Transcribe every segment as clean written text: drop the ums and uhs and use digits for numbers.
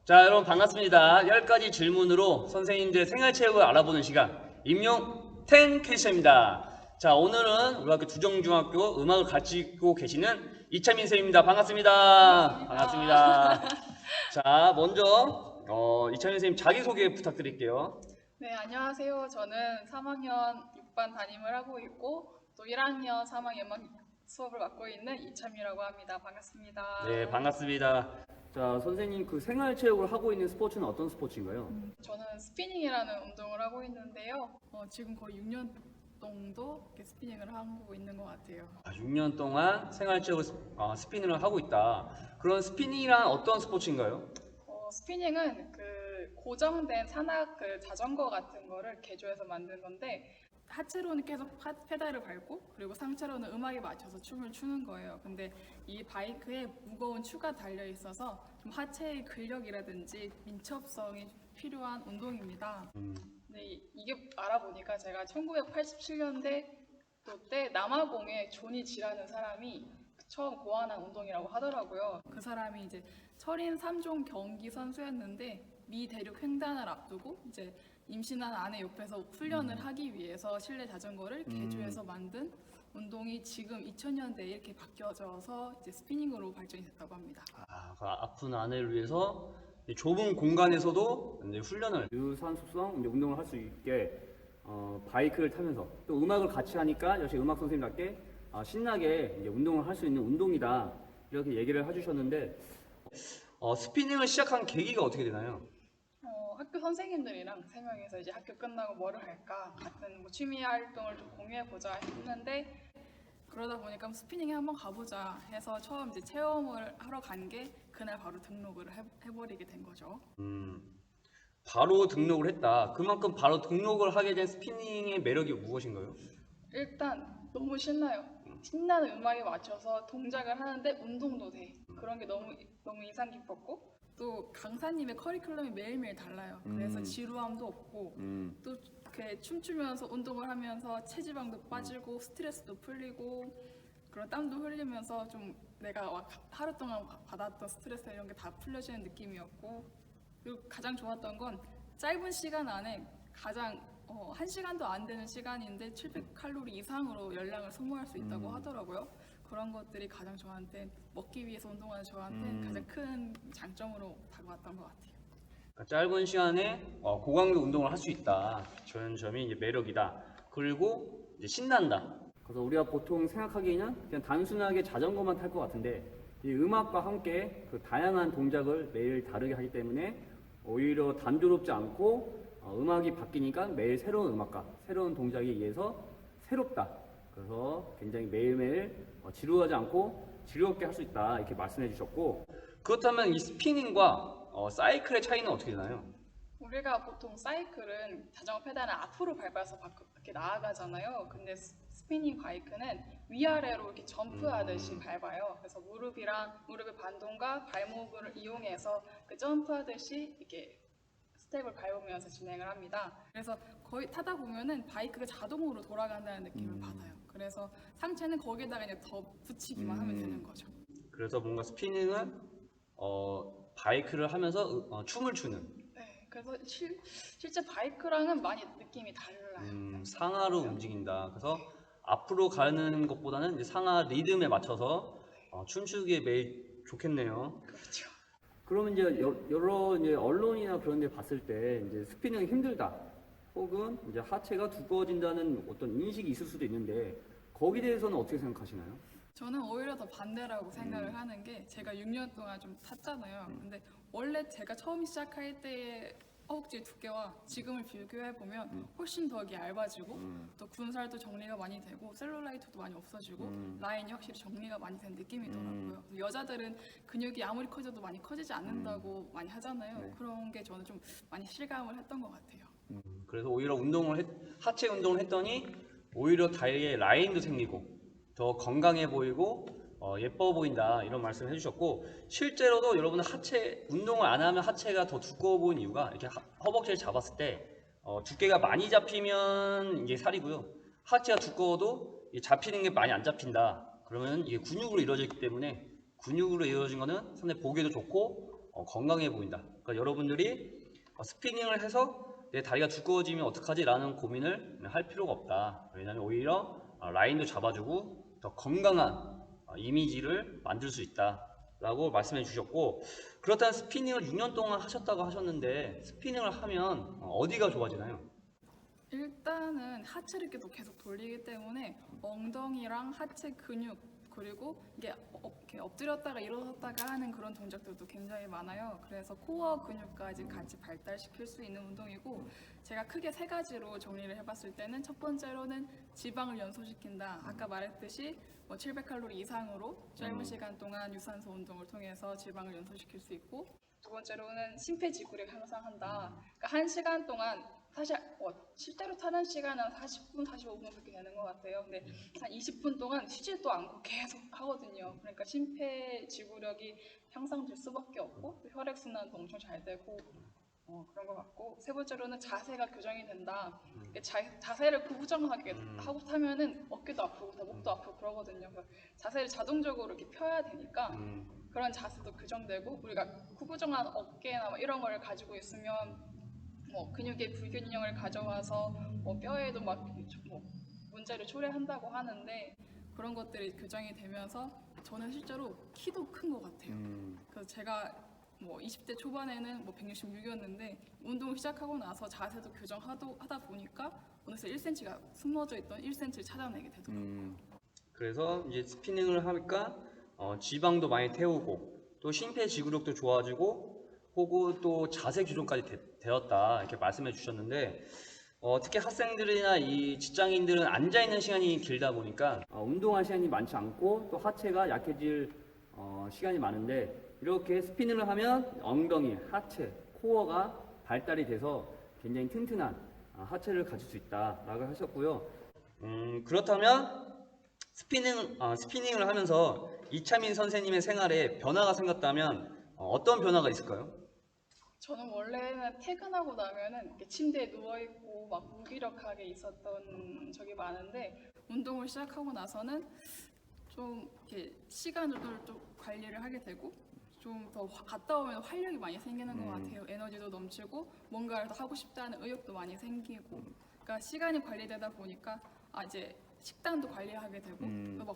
자, 여러분 반갑습니다. 10가지 질문으로 선생님들의 생활체육을 알아보는 시간, 임용 10 퀴즈입니다. 자, 오늘은 우리 학교 두정중학교 음악을 가르치고 계시는 이차민 선생님입니다. 반갑습니다. 반갑습니다. 자, 먼저 이차민 선생님 자기소개 부탁드릴게요. 네, 안녕하세요. 저는 3학년 6반 담임을 하고 있고 또 1학년 3학년 음악 수업을 맡고 있는 이참이라고 합니다. 반갑습니다. 네, 반갑습니다. 자, 선생님 그 생활체육을 하고 있는 스포츠는 어떤 스포츠인가요? 저는 스피닝이라는 운동을 하고 있는데요. 지금 거의 6년 정도 이렇게 스피닝을 하고 있는 것 같아요. 6년 동안 생활체육을 스피닝을 하고 있다. 그런 스피닝이란 어떤 스포츠인가요? 스피닝은 그 고정된 산악 그 자전거 같은 거를 개조해서 만든 건데 하체로는 계속 페달을 밟고 그리고 상체로는 음악에 맞춰서 춤을 추는 거예요. 근데 이 바이크에 무거운 추가 달려 있어서 좀 하체의 근력이라든지 민첩성이 필요한 운동입니다. 근데 이게 알아보니까 제가 1987년대 때 남아공에 조니 지라는 사람이 처음 고안한 운동이라고 하더라고요. 그 사람이 이제 철인 3종 경기 선수였는데 미 대륙 횡단을 앞두고 이제 임신한 아내 옆에서 훈련을 하기 위해서 실내 자전거를 개조해서 만든 운동이 지금 2000년대에 이렇게 바뀌어져서 이제 스피닝으로 발전이 됐다고 합니다. 그 아픈 아내를 위해서 좁은 공간에서도 이제 훈련을 유산소성 이제 운동을 할 수 있게 바이크를 타면서 또 음악을 같이 하니까 역시 음악 선생님답게 신나게 이제 운동을 할 수 있는 운동이다 이렇게 얘기를 해주셨는데 스피닝을 시작한 계기가 어떻게 되나요? 학교 선생님들이랑 세 명이서 이제 학교 끝나고 뭐를 할까 같은 뭐 취미 활동을 좀 공유해 보자 했는데 그러다 보니까 스피닝에 한번 가보자 해서 처음 이제 체험을 하러 간 게 그날 바로 등록을 해버리게 된 거죠. 바로 등록을 했다. 그만큼 바로 등록을 하게 된 스피닝의 매력이 무엇인가요? 일단 너무 신나요. 신나는 음악에 맞춰서 동작을 하는데 운동도 돼. 그런 게 너무 인상 깊었고 또 강사님의 커리큘럼이 매일매일 달라요. 그래서 지루함도 없고 또 이렇게 춤추면서 운동을 하면서 체지방도 빠지고 스트레스도 풀리고 그런 땀도 흘리면서 좀 내가 하루 동안 받았던 스트레스 이런 게 다 풀려지는 느낌이었고 그리고 가장 좋았던 건 짧은 시간 안에 가장 1시간도 안 되는 시간인데 700칼로리 이상으로 열량을 소모할 수 있다고 하더라고요. 그런 것들이 가장 저한테 먹기 위해서 운동하는 저한테 가장 큰 장점으로 다가왔던 것 같아요. 그러니까 짧은 시간에 고강도 운동을 할 수 있다. 저런 점이 이제 매력이다. 그리고 이제 신난다. 그래서 우리가 보통 생각하기에는 그냥 단순하게 자전거만 탈 것 같은데 이 음악과 함께 그 다양한 동작을 매일 다르게 하기 때문에 오히려 단조롭지 않고 음악이 바뀌니까 매일 새로운 음악과 새로운 동작에 의해서 새롭다. 그래서 굉장히 매일매일 지루하지 않고 지루하게 할 수 있다. 이렇게 말씀해 주셨고 그렇다면 이 스피닝과 사이클의 차이는 어떻게 되나요? 우리가 보통 사이클은 자전거 페달을 앞으로 밟아서 이렇게 나아가잖아요. 근데 스피닝 바이크는 위아래로 이렇게 점프하듯이 밟아요. 그래서 무릎의 반동과 발목을 이용해서 그 점프하듯이 이렇게 스텝을 밟으면서 진행을 합니다. 그래서 거의 타다 보면은 바이크가 자동으로 돌아간다는 느낌을 받아요. 그래서 상체는 거기에다가 그냥 더 붙이기만 하면 되는 거죠. 그래서 뭔가 스피닝은 바이크를 하면서 춤을 추는 네, 그래서 실제 바이크랑은 많이 느낌이 달라요. 상하로 움직인다. 그래서 앞으로 가는 것보다는 이제 상하 리듬에 맞춰서 춤추기에 매일 좋겠네요. 그렇죠. 그러면 이제 여러 이제 언론이나 그런 데 봤을 때 이제 스피닝이 힘들다. 혹은 이제 하체가 두꺼워진다는 어떤 인식이 있을 수도 있는데 거기에 대해서는 어떻게 생각하시나요? 저는 오히려 더 반대라고 생각을 하는 게 제가 6년 동안 좀 탔잖아요. 근데 원래 제가 처음 시작할 때의 허벅지 두께와 지금을 비교해 보면 훨씬 더 얇아지고 또 군살도 정리가 많이 되고 셀룰라이트도 많이 없어지고 라인이 확실히 정리가 많이 된 느낌이더라고요. 여자들은 근육이 아무리 커져도 많이 커지지 않는다고 많이 하잖아요. 네. 그런 게 저는 좀 많이 실감을 했던 것 같아요. 그래서 오히려 하체 운동을 했더니 오히려 다리에 라인도 생기고 더 건강해 보이고 예뻐 보인다 이런 말씀을 해주셨고 실제로도 여러분은 하체 운동을 안 하면 하체가 더 두꺼워 보이는 이유가 이렇게 허벅지를 잡았을 때 두께가 많이 잡히면 이게 살이고요. 하체가 두꺼워도 잡히는 게 많이 안 잡힌다. 그러면 이게 근육으로 이루어져 있기 때문에 근육으로 이루어진 거는 상당히 보기에도 좋고 건강해 보인다. 그러니까 여러분들이 스피닝을 해서 내 다리가 두꺼워지면 어떡하지? 라는 고민을 할 필요가 없다. 왜냐하면 오히려 라인도 잡아주고 더 건강한 이미지를 만들 수 있다 라고 말씀해 주셨고, 그렇다면 스피닝을 6년 동안 하셨다고 하셨는데 스피닝을 하면 어디가 좋아지나요? 일단은 하체를 계속 돌리기 때문에 엉덩이랑 하체 근육, 그리고 이게 이렇게 엎드렸다가 일어섰다가 하는 그런 동작들도 굉장히 많아요. 그래서 코어 근육까지 같이 발달시킬 수 있는 운동이고, 제가 크게 세 가지로 정리를 해봤을 때는 첫 번째로는 지방을 연소시킨다. 아까 말했듯이 700칼로리 이상으로 짧은 시간 동안 유산소 운동을 통해서 지방을 연소시킬 수 있고, 두 번째로는 심폐지구력을 향상한다. 그러니까 한 시간 동안 사실 실제로 타는 시간은 40분, 45분 그렇게 되는 것 같아요. 근데 한 20분 동안 쉬지도 않고 계속 하거든요. 그러니까 심폐지구력이 향상될 수밖에 없고 또 혈액순환도 엄청 잘 되고 그런 것 같고, 세 번째로는 자세가 교정이 된다. 자세를 구부정하게 하고 타면은 어깨도 아프고 목도 아프고 그러거든요. 그러니까 자세를 자동적으로 이렇게 펴야 되니까 그런 자세도 교정되고, 우리가 구부정한 어깨나 이런 걸 가지고 있으면 근육의 불균형을 가져와서 뼈에도 문제를 초래한다고 하는데, 그런 것들이 교정이 되면서 저는 실제로 키도 큰 것 같아요. 그래서 제가 20대 초반에는 166이었는데 운동을 시작하고 나서 자세도 교정하다 보니까 어느새 1cm가 숨어져 있던 1cm를 찾아내게 되더라고요. 그래서 이제 스피닝을 하니까 지방도 많이 태우고 또 심폐지구력도 좋아지고 혹은 또 자세 교정까지 되었다 이렇게 말씀해 주셨는데, 특히 학생들이나 이 직장인들은 앉아 있는 시간이 길다 보니까 운동할 시간이 많지 않고 또 하체가 약해질 시간이 많은데, 이렇게 스피닝을 하면 엉덩이, 하체, 코어가 발달이 돼서 굉장히 튼튼한 하체를 가질 수 있다라고 하셨고요. 그렇다면 스피닝을 하면서 이차민 선생님의 생활에 변화가 생겼다면 어떤 변화가 있을까요? 저는 원래는 퇴근하고 나면은 이렇게 침대에 누워있고 무기력하게 있었던 적이 많은데, 운동을 시작하고 나서는 좀 이렇게 시간을 좀 관리를 하게 되고, 좀 더 갔다 오면 활력이 많이 생기는 것 같아요. 에너지도 넘치고 뭔가를 더 하고 싶다는 의욕도 많이 생기고, 그러니까 시간이 관리되다 보니까 이제 식단도 관리하게 되고,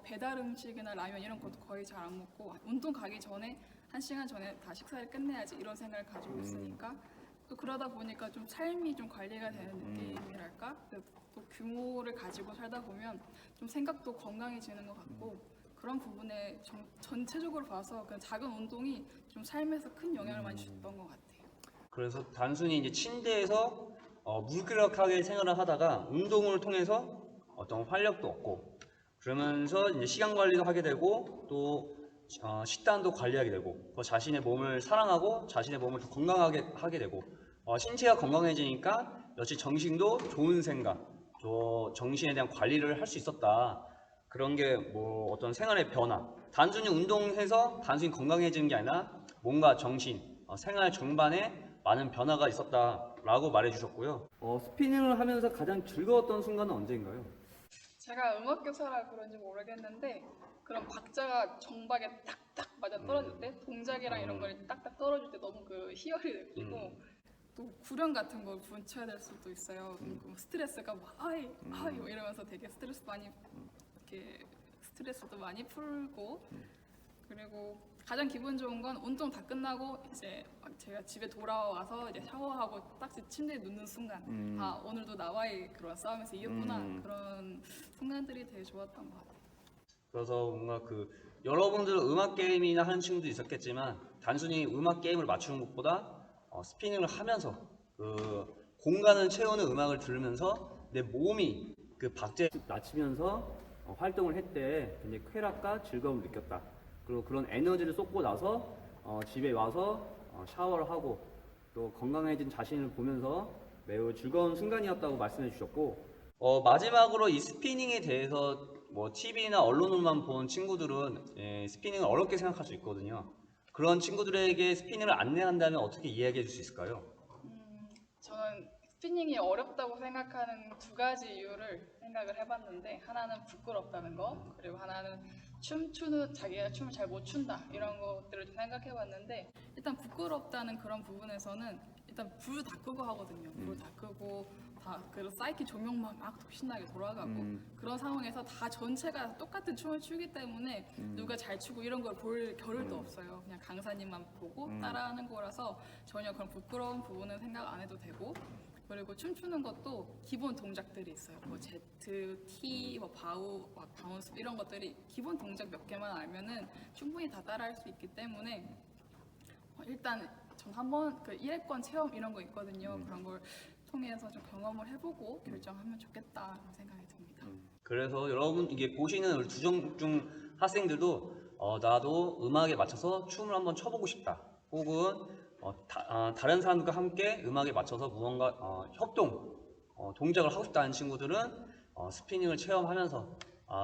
배달 음식이나 라면 이런 것도 거의 잘 안 먹고, 운동 가기 전에 1시간 전에 다 식사를 끝내야지 이런 생각을 가지고 있으니까, 또 그러다 보니까 좀 삶이 좀 관리가 되는 느낌이랄까? 또 규모를 가지고 살다 보면 좀 생각도 건강해지는 것 같고, 그런 부분에 전체적으로 봐서 그냥 작은 운동이 좀 삶에서 큰 영향을 많이 줬던 것 같아요. 그래서 단순히 이제 침대에서 무기력하게 생활을 하다가 운동을 통해서 어떤 활력도 얻고, 그러면서 이제 시간 관리도 하게 되고 또 식단도 관리하게 되고 또 자신의 몸을 사랑하고 자신의 몸을 더 건강하게 하게 되고, 신체가 건강해지니까 역시 정신도 좋은 생각, 또 정신에 대한 관리를 할 수 있었다. 그런 게 어떤 생활의 변화, 단순히 운동해서 단순히 건강해지는 게 아니라 몸과 정신, 생활 전반에 많은 변화가 있었다라고 말해주셨고요. 스피닝을 하면서 가장 즐거웠던 순간은 언제인가요? 제가 음악교사라 그런지 모르겠는데, 그런 박자가 정박에 딱딱 맞아 떨어질 때, 동작이랑 이런 걸 딱딱 떨어질 때 너무 그 희열이 느끼고, 또 구령 같은 걸 분쳐야 될 수도 있어요. 스트레스가 하이 이러면서 되게 스트레스도 많이 풀고, 그리고 가장 기분 좋은 건 운동 다 끝나고 이제 제가 집에 돌아와서 이제 샤워하고 딱 침대에 눕는 순간, 오늘도 나와의 그런 싸움에서 이겼구나, 그런 순간들이 되게 좋았던 것 같아요. 그래서 뭔가 여러분들 음악 게임이나 하는 친구도 있었겠지만 단순히 음악 게임을 맞추는 것보다 스피닝을 하면서 공간을 채우는 음악을 들으면서 내 몸이 그 박자에 맞추면서 활동을 했대. 굉장히 쾌락과 즐거움을 느꼈다. 그리고 그런 에너지를 쏟고 나서 집에 와서 샤워를 하고 또 건강해진 자신을 보면서 매우 즐거운 순간이었다고 말씀해 주셨고, 마지막으로 이 스피닝에 대해서 TV나 언론으로만 본 친구들은 스피닝을 어렵게 생각할 수 있거든요. 그런 친구들에게 스피닝을 안내한다면 어떻게 이야기해 줄 수 있을까요? 저는 스피닝이 어렵다고 생각하는 두 가지 이유를 생각을 해봤는데, 하나는 부끄럽다는 거, 그리고 하나는 자기가 춤을 잘 못 춘다 이런 것들을 좀 생각해 봤는데, 일단 부끄럽다는 그런 부분에서는 일단 불 다 끄고 하거든요. 불 다 끄고 그리고 사이키 조명만 막 신나게 돌아가고 그런 상황에서 다 전체가 똑같은 춤을 추기 때문에 누가 잘 추고 이런 걸 볼 겨를도 없어요. 그냥 강사님만 보고 따라하는 거라서 전혀 그런 부끄러운 부분은 생각 안 해도 되고, 그리고 춤추는 것도 기본 동작들이 있어요. 뭐 Z, T, 뭐 바우, 막 바운스 이런 것들이 기본 동작 몇 개만 알면은 충분히 다 따라할 수 있기 때문에 일단 전 한번 그 1회권 체험 이런 거 있거든요. 그런 걸 통해서 좀 경험을 해보고 결정하면 좋겠다는 생각이 듭니다. 그래서 여러분 이게 보시는 우리 두정중 학생들도 나도 음악에 맞춰서 춤을 한번 춰보고 싶다, 혹은 다른 사람들과 함께 음악에 맞춰서 무언가 협동 동작을 하고 싶다는 친구들은 스피닝을 체험하면서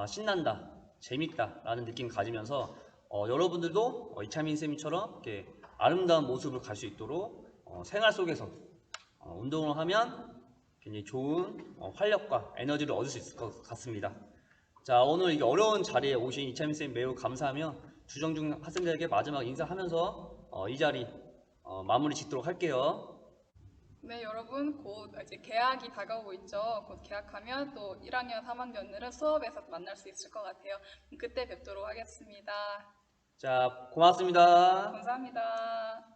신난다, 재밌다 라는 느낌 가지면서 여러분들도 이창민 쌤이처럼 이렇게 아름다운 모습을 갈 수 있도록 생활 속에서 운동을 하면 굉장히 좋은 활력과 에너지를 얻을 수 있을 것 같습니다. 자, 오늘 이게 어려운 자리에 오신 이창민 쌤 매우 감사하며 주정중 학생들에게 마지막 인사하면서 이 자리 마무리 짓도록 할게요. 네, 여러분 곧 이제 개학이 다가오고 있죠. 곧 개학하면 또 1학년, 3학년들은 수업에서 만날 수 있을 것 같아요. 그때 뵙도록 하겠습니다. 자, 고맙습니다. 감사합니다.